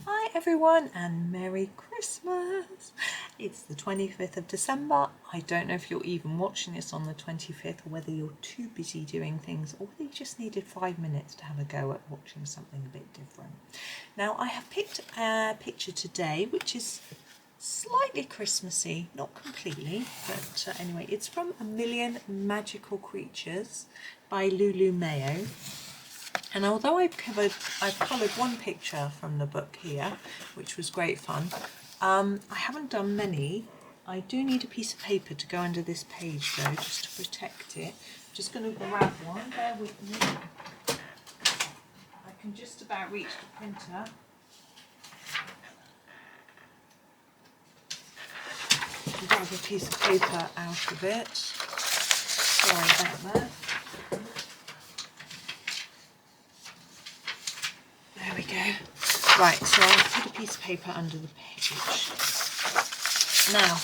Hi everyone and Merry Christmas! It's the 25th of December. I don't know if you're even watching this on the 25th or whether you're too busy doing things or whether you just needed 5 minutes to have a go at watching something a bit different. Now I have picked a picture today which is slightly Christmassy, not completely, but anyway, it's from A Million Magical Creatures by Lulu Mayo. And although I've coloured one picture from the book here, which was great fun, I haven't done many. I do need a piece of paper to go under this page though, just to protect it. I'm just going to grab one, bear with me. I can just about reach the printer. Grab a piece of paper out of it. Sorry about that. There we go. Right, so I'll put a piece of paper under the page. Now,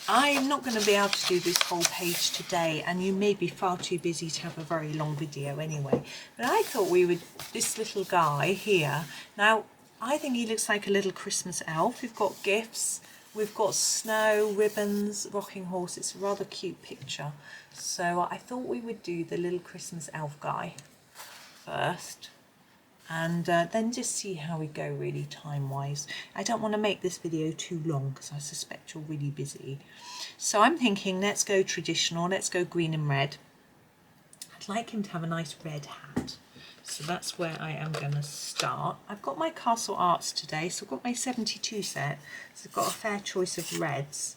I'm not going to be able to do this whole page today, and you may be far too busy to have a very long video anyway. But I thought we would, this little guy here, now I think he looks like a little Christmas elf. We've got gifts, we've got snow, ribbons, rocking horse. It's a rather cute picture. So I thought we would do the little Christmas elf guy first. And then just see how we go really time wise. I don't want to make this video too long because I suspect you're really busy. So I'm thinking let's go traditional, let's go green and red. I'd like him to have a nice red hat. So that's where I am going to start. I've got my Castle Arts today, so I've got my 72 set. So I've got a fair choice of reds.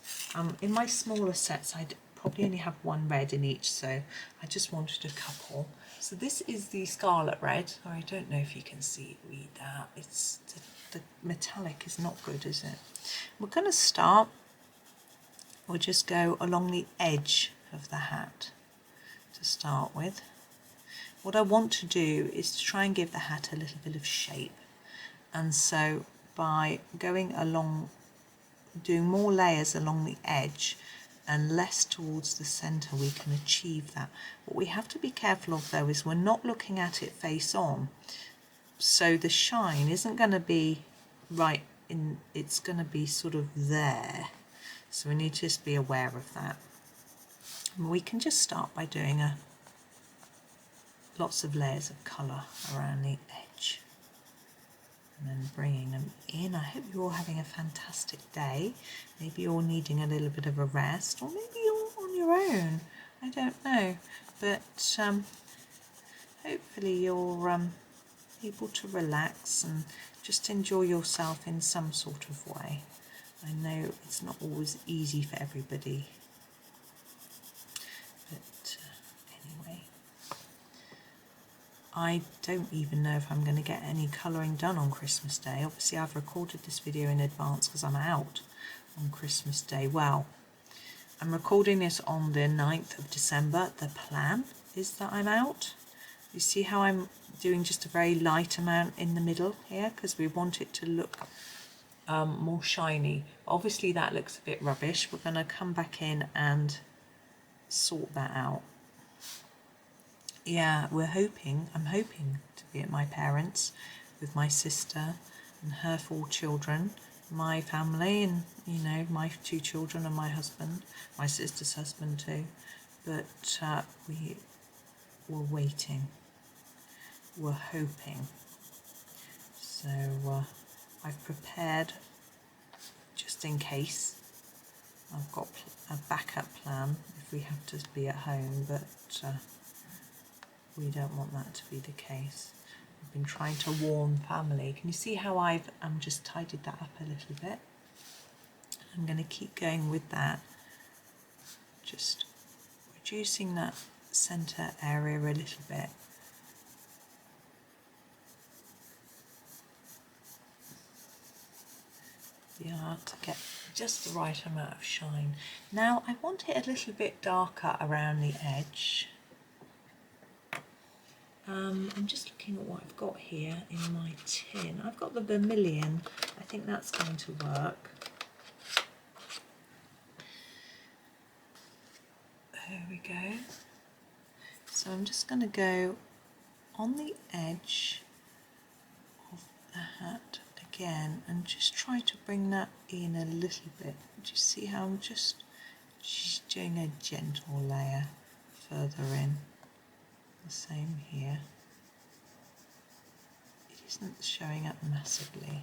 In my smaller sets I'd probably only have one red in each, so I just wanted a couple. So this is the Scarlet Red. I don't know if you can read that. It's the metallic is not good, is it? We're going to start. We'll just go along the edge of the hat to start with. What I want to do is to try and give the hat a little bit of shape. And so by going along, doing more layers along the edge, and less towards the centre, we can achieve that. What we have to be careful of though is we're not looking at it face on, so the shine isn't going to be right in, it's going to be sort of there, so we need to just be aware of that. And we can just start by doing lots of layers of colour around the edge and then bringing them in. I hope you're all having a fantastic day. Maybe you're needing a little bit of a rest, or maybe you're on your own. I don't know, but hopefully you're able to relax and just enjoy yourself in some sort of way. I know it's not always easy for everybody, but anyway. I don't even know if I'm going to get any colouring done on Christmas Day. Obviously I've recorded this video in advance because I'm out on Christmas Day. Well, I'm recording this on the 9th of December. The plan is that I'm out. You see how I'm doing just a very light amount in the middle here because we want it to look more shiny. Obviously that looks a bit rubbish. We're going to come back in and sort that out. Yeah, I'm hoping to be at my parents' with my sister and her 4 children, my family and, you know, my 2 children and my husband, my sister's husband too. But we're waiting, we're hoping. So I've prepared just in case. I've got a backup plan if we have to be at home, but we don't want that to be the case. I've been trying to warn family. Can you see how I've just tidied that up a little bit? I'm going to keep going with that, just reducing that centre area a little bit. Yeah, to get just the right amount of shine. Now I want it a little bit darker around the edge. I'm just looking at what I've got here in my tin. I've got the Vermillion. I think that's going to work. There we go. So I'm just going to go on the edge of the hat again and just try to bring that in a little bit. Do you see how I'm just doing a gentle layer further in? The same here. It isn't showing up massively.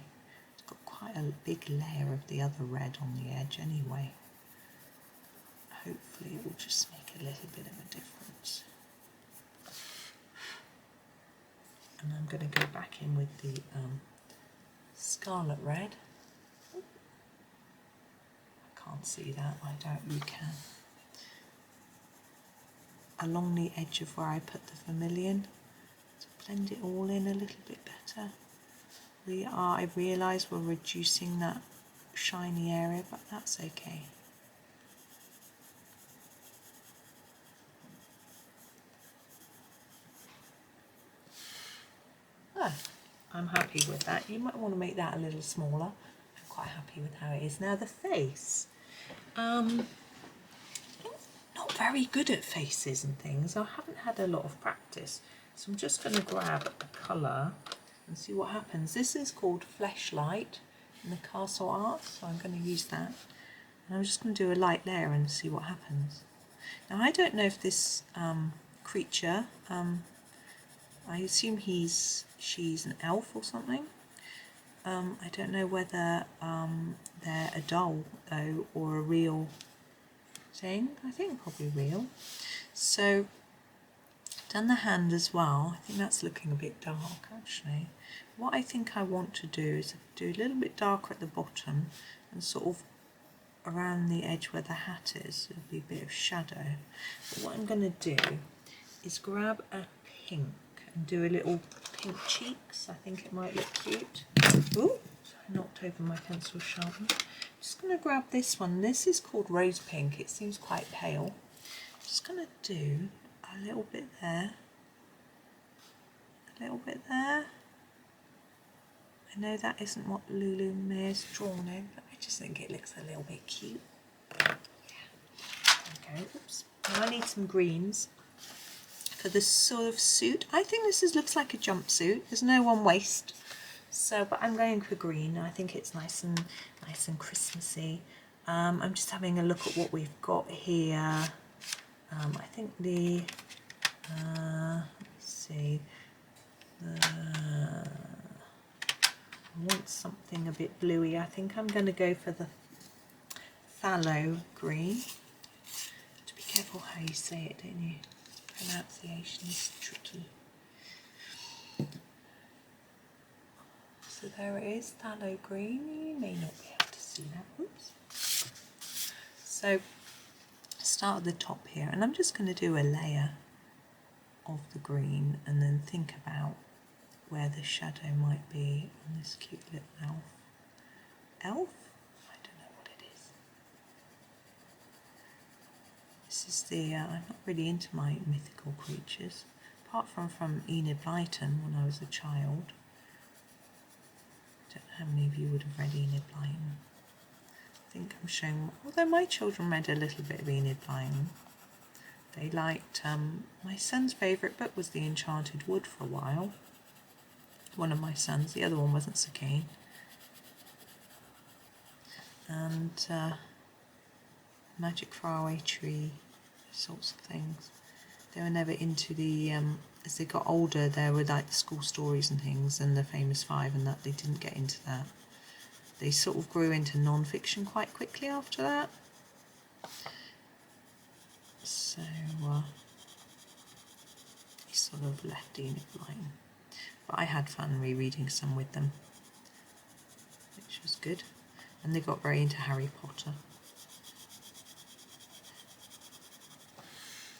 It's got quite a big layer of the other red on the edge anyway. Hopefully it will just make a little bit of a difference. And I'm going to go back in with the Scarlet Red. I can't see that, I doubt you can. Along the edge of where I put the Vermillion, to blend it all in a little bit better. I realise we're reducing that shiny area, but that's okay. Oh, I'm happy with that. You might want to make that a little smaller. I'm quite happy with how it is. Now the face. Not very good at faces and things. I haven't had a lot of practice. So I'm just going to grab a colour and see what happens. This is called Fleshlight in the Castle Art, so I'm going to use that. And I'm just going to do a light layer and see what happens. Now I don't know if this creature, I assume she's an elf or something. I don't know whether they're a doll though or a real thing. I think probably real. So done the hand as well. I think that's looking a bit dark actually. What I think I want to do is do a little bit darker at the bottom and sort of around the edge where the hat is. It'll be a bit of shadow. But what I'm going to do is grab a pink and do a little pink cheeks. I think it might look cute. Ooh, I knocked over my pencil sharpener. I'm just going to grab this one. This is called Rose Pink. It seems quite pale. I'm just going to do a little bit there, a little bit there. I know that isn't what Lulu Mayo's drawn in, but I just think it looks a little bit cute. Yeah. Okay, oops. Now I need some greens for this sort of suit. I think this looks like a jumpsuit. There's no one waist. So, but I'm going for green. I think it's nice and Christmassy. I'm just having a look at what we've got here. I think the let me see. I want something a bit bluey. I think I'm going to go for the Pthalo Green. To be careful how you say it, don't you? Pronunciation is tricky. So there it is, Pthalo Green. You may not be able to see that. Oops. So start at the top here, and I'm just going to do a layer of the green and then think about where the shadow might be on this cute little elf. Elf? I don't know what it is. This is the, I'm not really into my mythical creatures, apart from Enid Blyton when I was a child. I don't know how many of you would have read Enid Blyton. I think I'm showing, although my children read a little bit of Enid Blyton. They liked, my son's favourite book was The Enchanted Wood for a while. One of my sons, the other one wasn't so keen. And Magic Faraway Tree, sorts of things. They were never into the, as they got older, there were like the school stories and things and the Famous Five and that, they didn't get into that. They sort of grew into non-fiction quite quickly after that. So, he sort of left Enid Blyton. But I had fun rereading some with them, which was good. And they got very into Harry Potter.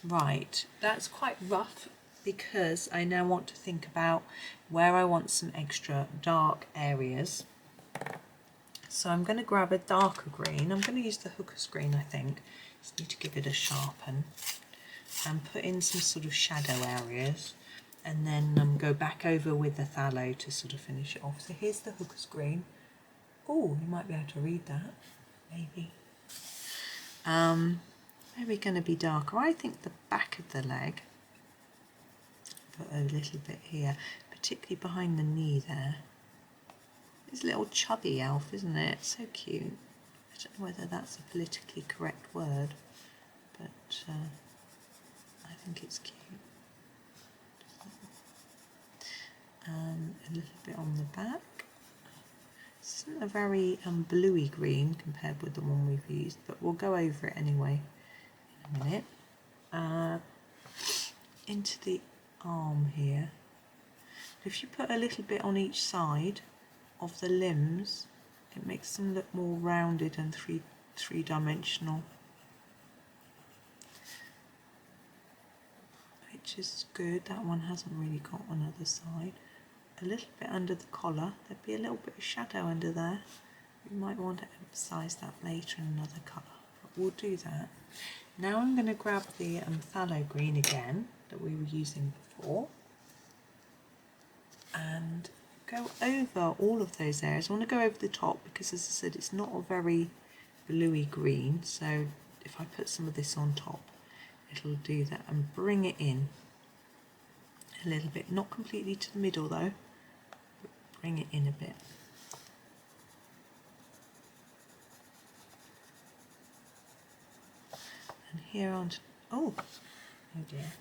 Right, that's quite rough because I now want to think about where I want some extra dark areas. So I'm going to grab a darker green. I'm going to use the Hooker's green, I think. Just need to give it a sharpen and put in some sort of shadow areas. And then go back over with the Pthalo to sort of finish it off. So here's the Hooker's green. Oh, you might be able to read that, maybe. Where are we going to be darker? I think the back of the leg. Put a little bit here, particularly behind the knee there. It's a little chubby elf, isn't it? So cute. I don't know whether that's a politically correct word, but I think it's cute. A little bit on the back. This isn't a very bluey green compared with the one we've used, but we'll go over it anyway in a minute. Into the arm here. If you put a little bit on each side of the limbs, it makes them look more rounded and three-dimensional, which is good. That one hasn't really got one other side. A little bit under the collar, there'd be a little bit of shadow under there. We might want to emphasise that later in another colour, but we'll do that. Now I'm going to grab the Pthalo Green again that we were using before and go over all of those areas. I want to go over the top because, as I said, it's not a very bluey green, so if I put some of this on top, it'll do that, and bring it in a little bit, not completely to the middle though, but bring it in a bit. And here on, oh dear,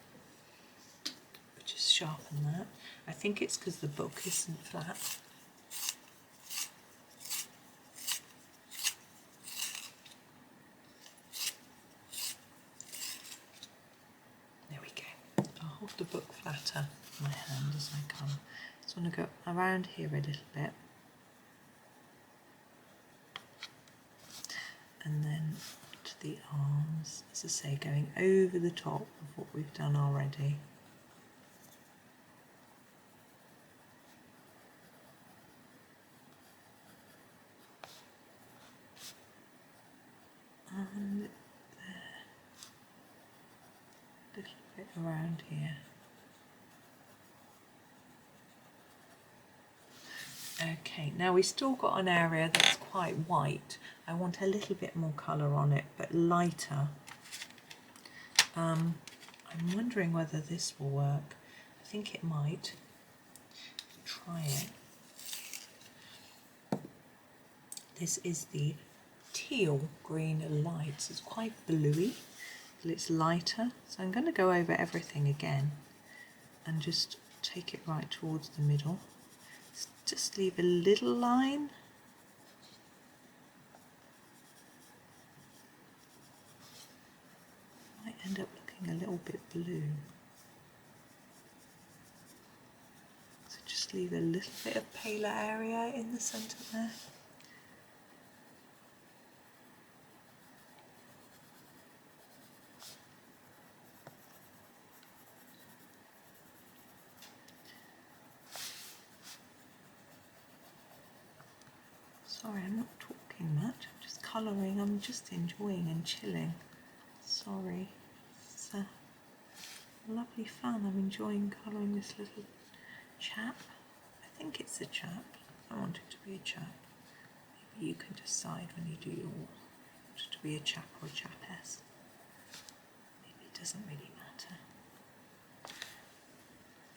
just sharpen that. I think it's because the book isn't flat. There we go. I'll hold the book flatter in my hand as I come. Just want to go around here a little bit. And then to the arms, as I say, going over the top of what we've done already. And there, a little bit around here. Okay, now we've still got an area that's quite white. I want a little bit more colour on it, but lighter. I'm wondering whether this will work. I think it might. Try it. This is the Teal Green Lights. It's quite bluey, but it's lighter. So I'm going to go over everything again and just take it right towards the middle. Just leave a little line. Might end up looking a little bit blue. So just leave a little bit of paler area in the centre there. Sorry, I'm not talking much, I'm just colouring, I'm just enjoying and chilling. Sorry, it's lovely fun. I'm enjoying colouring this little chap. I think it's a chap. I want it to be a chap. Maybe you can decide when you do your want it to be a chap or a chapess. Maybe it doesn't really matter.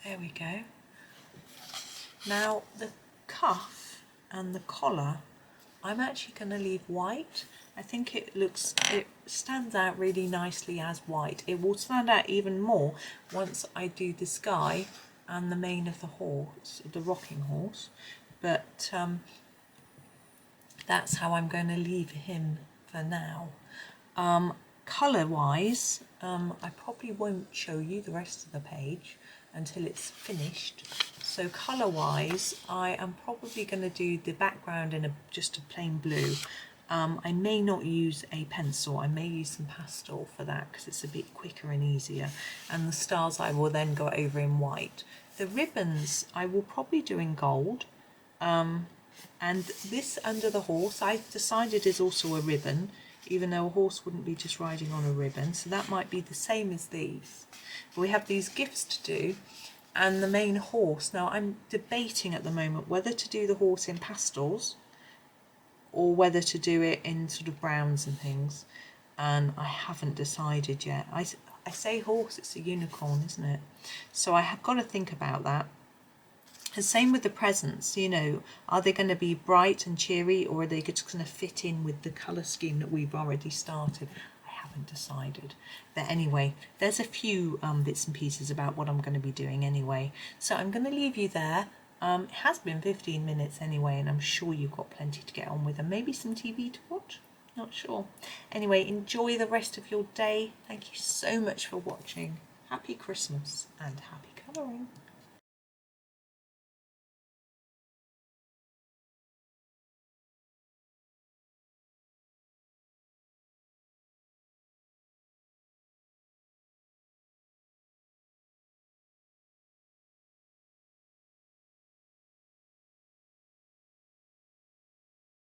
There we go. Now the cuff and the collar, I'm actually going to leave white. I think it stands out really nicely as white. It will stand out even more once I do the sky and the mane of the horse, the rocking horse. But that's how I'm going to leave him for now. Colour wise, I probably won't show you the rest of the page until it's finished. So colour wise, I am probably going to do the background in just a plain blue. I may not use a pencil, I may use some pastel for that because it's a bit quicker and easier. And the stars I will then go over in white. The ribbons I will probably do in gold. And this under the horse I've decided is also a ribbon, even though a horse wouldn't be just riding on a ribbon. So that might be the same as these. But we have these gifts to do. And the main horse. Now I'm debating at the moment whether to do the horse in pastels or whether to do it in sort of browns and things, and I haven't decided yet. I say horse, it's a unicorn, isn't it? So I have got to think about that. The same with the presents, you know, are they going to be bright and cheery, or are they just going to fit in with the colour scheme that we've already started? I haven't decided. But anyway, there's a few bits and pieces about what I'm going to be doing anyway. So I'm going to leave you there. It has been 15 minutes anyway, and I'm sure you've got plenty to get on with, and maybe some TV to watch. Not sure. Anyway, enjoy the rest of your day. Thank you so much for watching. Happy Christmas and happy colouring.